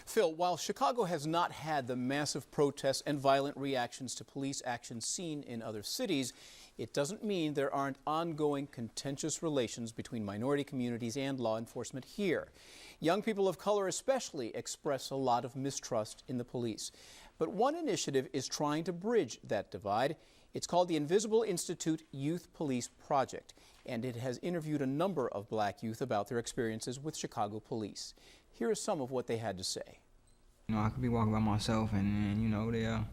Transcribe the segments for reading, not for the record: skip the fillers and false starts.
Phil, while Chicago has not had the massive protests and violent reactions to police action seen in other cities, it doesn't mean there aren't ongoing contentious relations between minority communities and law enforcement here. Young people of color especially express a lot of mistrust in the police. But one initiative is trying to bridge that divide. It's called the Invisible Institute Youth Police Project, and it has interviewed a number of black youth about their experiences with Chicago police. Here is some of what they had to say. I could be walking by myself and then, they'll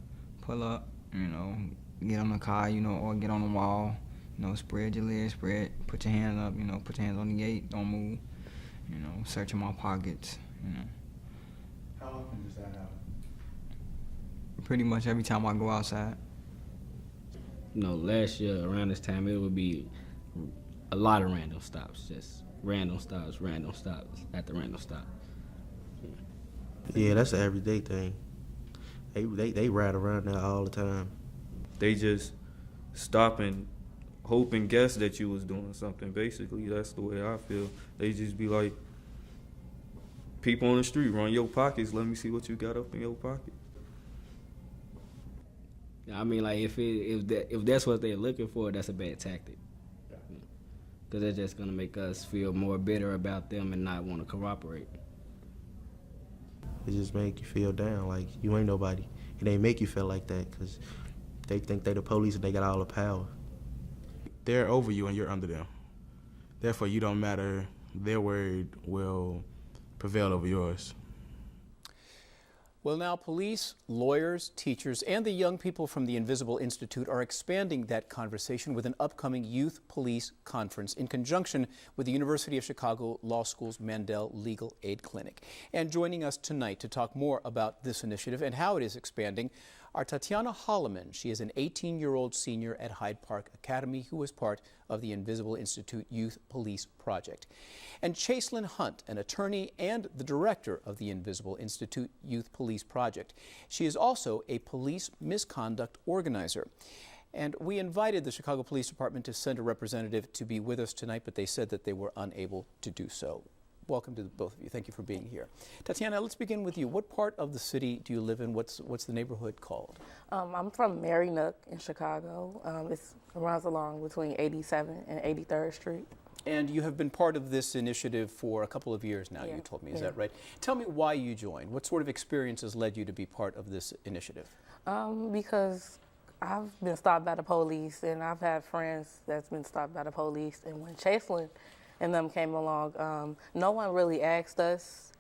pull up, get on the car, or get on the wall, spread your legs, put your hands up, put your hands on the gate, don't move, searching my pockets, How often does that happen? Pretty much every time I go outside. Last year around this time, it would be a lot of random stops, just random stops after random stop. Yeah, that's an everyday thing. They ride around there all the time. They just stop and hope and guess that you was doing something. Basically, that's the way I feel. They just be like, people on the street, run your pockets, let me see what you got up in your pocket. I mean, like, if that's what they're looking for, that's a bad tactic. Because they're just going to make us feel more bitter about them and not want to cooperate. It just make you feel down, like you ain't nobody. And they make you feel like that because they think they the police and they got all the power. They're over you and you're under them. Therefore, you don't matter. Their word will prevail over yours. Well, now police, lawyers, teachers, and the young people from the Invisible Institute are expanding that conversation with an upcoming Youth Police Conference in conjunction with the University of Chicago Law School's Mandel Legal Aid Clinic. And joining us tonight to talk more about this initiative and how it is expanding are Tatiana Holloman. She is an 18-year-old senior at Hyde Park Academy who is part of the Invisible Institute Youth Police Project. And Chaselyn Hunt, an attorney and the director of the Invisible Institute Youth Police Project. She is also a police misconduct organizer. And we invited the Chicago Police Department to send a representative to be with us tonight, but they said that they were unable to do so. Welcome to both of you. Thank you for being here. Tatiana, let's begin with you. What part of the city do you live in? What's the neighborhood called? I'm from Mary Nook in Chicago. It runs along between 87th and 83rd Street. And you have been part of this initiative for a couple of years now, Yeah. you told me. Is that right? Tell me why you joined. What sort of experiences led you to be part of this initiative? Because I've been stopped by the police, and I've had friends that's been stopped by the police. And when Chaselyn and them came along, no one really asked us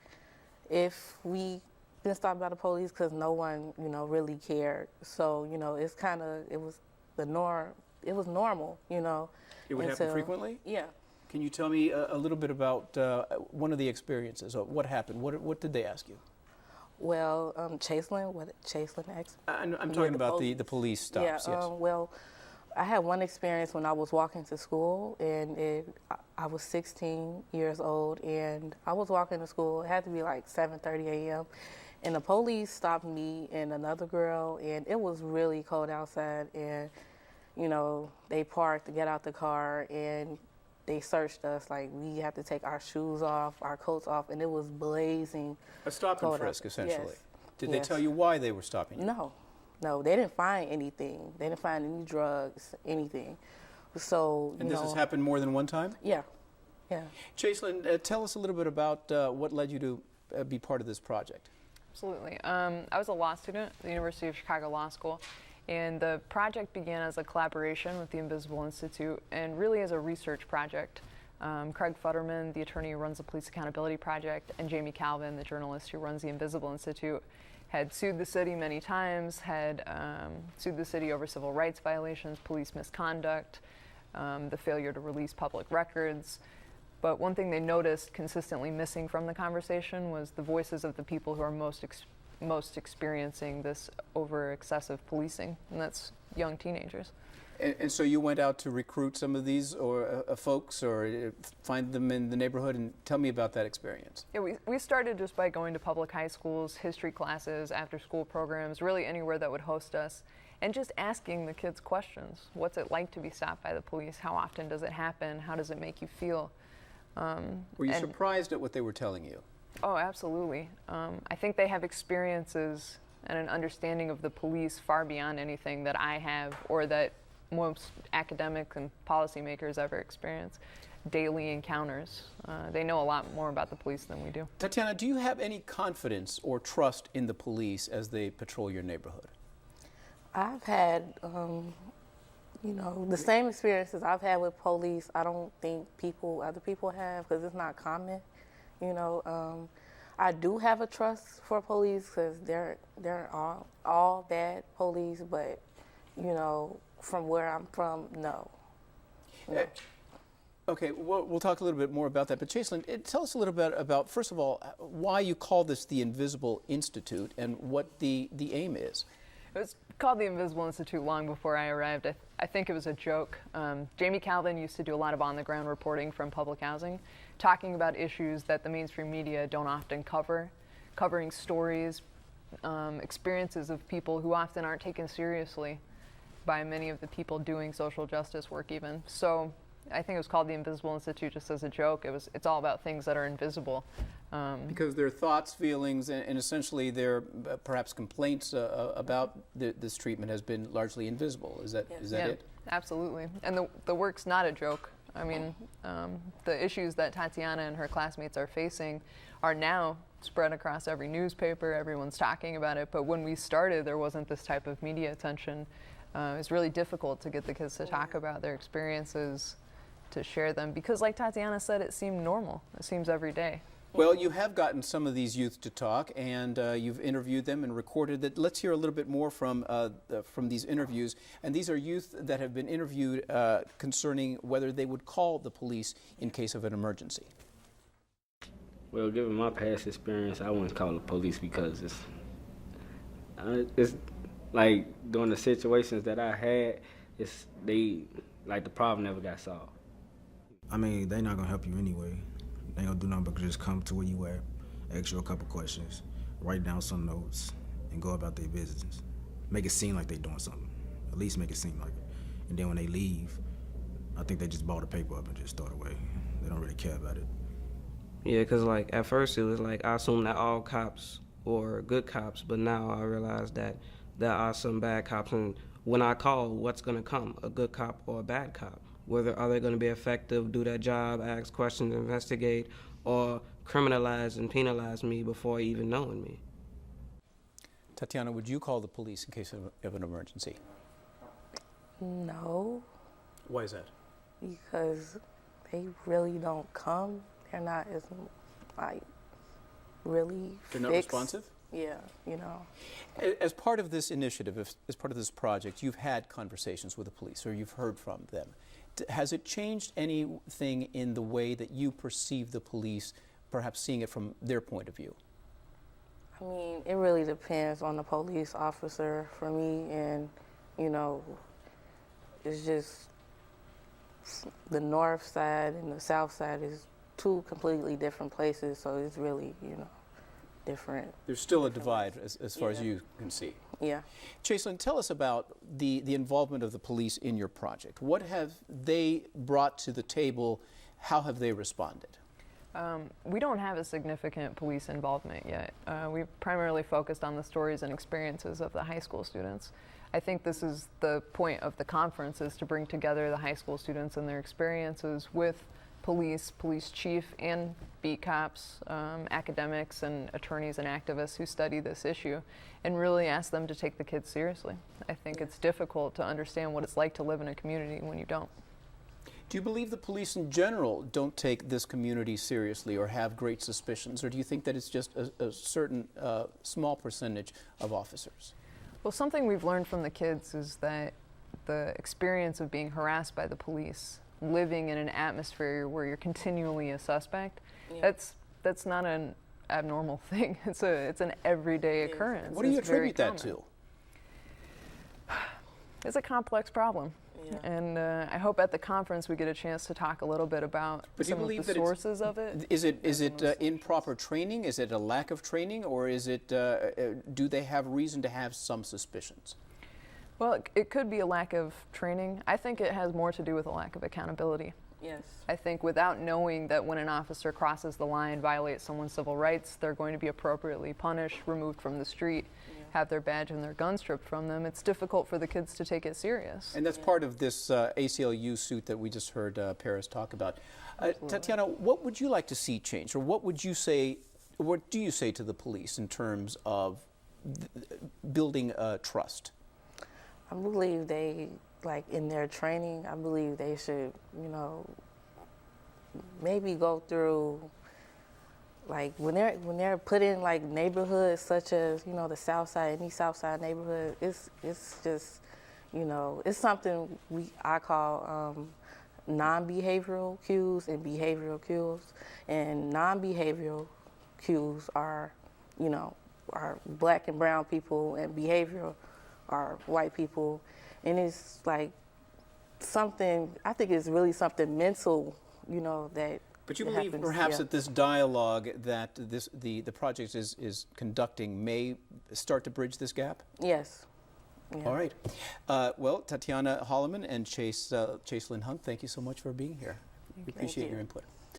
if we been stopped by the police because no one, really cared. So, it was the norm. It was normal, It would happen frequently? Yeah. Can you tell me a little bit about one of the experiences? What happened? What did they ask you? Well, Chaselyn asked. I'm talking about the police stops. Yeah. Yes. Well, I had one experience when I was walking to school, and I was 16 years old, and I was walking to school. It had to be like 7:30 a.m., and the police stopped me and another girl, and it was really cold outside, and they parked to get out the car, and they searched us. Like, we had to take our shoes off, our coats off, and it was blazing. A stop and cold frisk, out. essentially. Yes. Did they Yes. tell you why they were stopping you? No, they didn't find anything. They didn't find any drugs, anything. So, And this has happened more than one time? Yeah. Chaselyn, tell us a little bit about what led you to be part of this project. Absolutely. I was a law student at the University of Chicago Law School, and the project began as a collaboration with the Invisible Institute and really as a research project. Craig Futterman, the attorney who runs the Police Accountability Project, and Jamie Calvin, the journalist who runs the Invisible Institute, had sued the city many times, had sued the city over civil rights violations, police misconduct, the failure to release public records. But one thing they noticed consistently missing from the conversation was the voices of the people who are most experiencing this over excessive policing, and that's young teenagers. And so you went out to recruit some of these folks or find them in the neighborhood, and tell me about that experience. Yeah, we started just by going to public high schools, history classes, after-school programs, really anywhere that would host us, and just asking the kids questions. What's it like to be stopped by the police? How often does it happen? How does it make you feel? Were you surprised at what they were telling you? Oh, absolutely. I think they have experiences and an understanding of the police far beyond anything that I have or that most academics and policymakers ever experience. Daily encounters. They know a lot more about the police than we do. Tatiana, do you have any confidence or trust in the police as they patrol your neighborhood? I've had, the same experiences I've had with police. I don't think other people have, because it's not common. I do have a trust for police because they're all bad police, but from where I'm from, no. Okay, we'll talk a little bit more about that. But Chaselyn, tell us a little bit about, first of all, why you call this the Invisible Institute and what the aim is. It was called the Invisible Institute long before I arrived. I think it was a joke. Jamie Calvin used to do a lot of on-the-ground reporting from public housing, talking about issues that the mainstream media don't often cover, covering stories, experiences of people who often aren't taken seriously by many of the people doing social justice work even. So I think it was called the Invisible Institute just as a joke. It's all about things that are invisible. Because their thoughts, feelings, and essentially their perhaps complaints about this treatment has been largely invisible. Is that it? Absolutely. And the work's not a joke. I mean, the issues that Tatiana and her classmates are facing are now spread across every newspaper. Everyone's talking about it. But when we started, there wasn't this type of media attention. It was really difficult to get the kids to talk about their experiences, to share them, because like Tatiana said, it seemed normal. It seems every day. Well, you have gotten some of these youth to talk, and you've interviewed them and recorded it. Let's hear a little bit more from these interviews. And these are youth that have been interviewed concerning whether they would call the police in case of an emergency. Well, given my past experience, I wouldn't call the police because it's like during the situations that I had, the problem never got solved. I mean, they're not gonna help you anyway. They ain't gonna do nothing but just come to where you at, ask you a couple questions, write down some notes, and go about their business. Make it seem like they're doing something. At least make it seem like it. And then when they leave, I think they just ball the paper up and just throw it away. They don't really care about it. Yeah, because like at first it was like I assumed that all cops were good cops, but now I realize that there are some bad cops, and when I call, what's gonna come, a good cop or a bad cop? Whether are they going to be effective, do their job, ask questions, investigate, or criminalize and penalize me before even knowing me. Tatiana, would you call the police in case of an emergency? No. Why is that? Because they really don't come. They're not as really They're not fixed. responsive? Yeah, As part of this initiative, as part of this project, you've had conversations with the police, or you've heard from them. Has it changed anything in the way that you perceive the police, perhaps seeing it from their point of view? I mean, it really depends on the police officer for me, and, it's just the north side and the south side is two completely different places, so it's really, different. There's still a divide as far as you can see. Yeah. Chaselyn, tell us about the involvement of the police in your project. What have they brought to the table? How have they responded? We don't have a significant police involvement yet. We've primarily focused on the stories and experiences of the high school students. I think this is the point of the conference, is to bring together the high school students and their experiences with police chief, and beat cops, academics and attorneys and activists who study this issue, and really ask them to take the kids seriously. I think it's difficult to understand what it's like to live in a community when you don't. Do you believe the police in general don't take this community seriously or have great suspicions, or do you think that it's just a certain small percentage of officers? Well, something we've learned from the kids is that the experience of being harassed by the police, living in an atmosphere where you're continually a suspect, that's not an abnormal thing. It's an everyday occurrence. What do you attribute that to? It's a complex problem. Yeah. And I hope at the conference we get a chance to talk a little bit about some of the sources of it. Is it improper training? Is it a lack of training? Or is it, do they have reason to have some suspicions? Well, it could be a lack of training. I think it has more to do with a lack of accountability. Yes. I think without knowing that when an officer crosses the line, violates someone's civil rights, they're going to be appropriately punished, removed from the street, have their badge and their gun stripped from them, it's difficult for the kids to take it serious. And that's part of this ACLU suit that we just heard Paris talk about. Tatiana, what would you like to see change, or what would you say, what do you say to the police in terms of building trust? I believe they, like in their training, I believe they should, you know, maybe go through, like when they're put in like neighborhoods such as, you know, the South Side, any South Side neighborhood, it's just, you know, it's something I call non-behavioral cues and behavioral cues. And non-behavioral cues are, you know, are black and brown people, and behavioral are white people. And it's like something, I think it's really something mental, you know, that. But you that believe happens. perhaps Yeah. that this dialogue that the project is conducting may start to bridge this gap? Yes. Yeah. All right. Well, Tatiana Holloman and Chase Lynn Hunt, thank you so much for being here. We appreciate your input.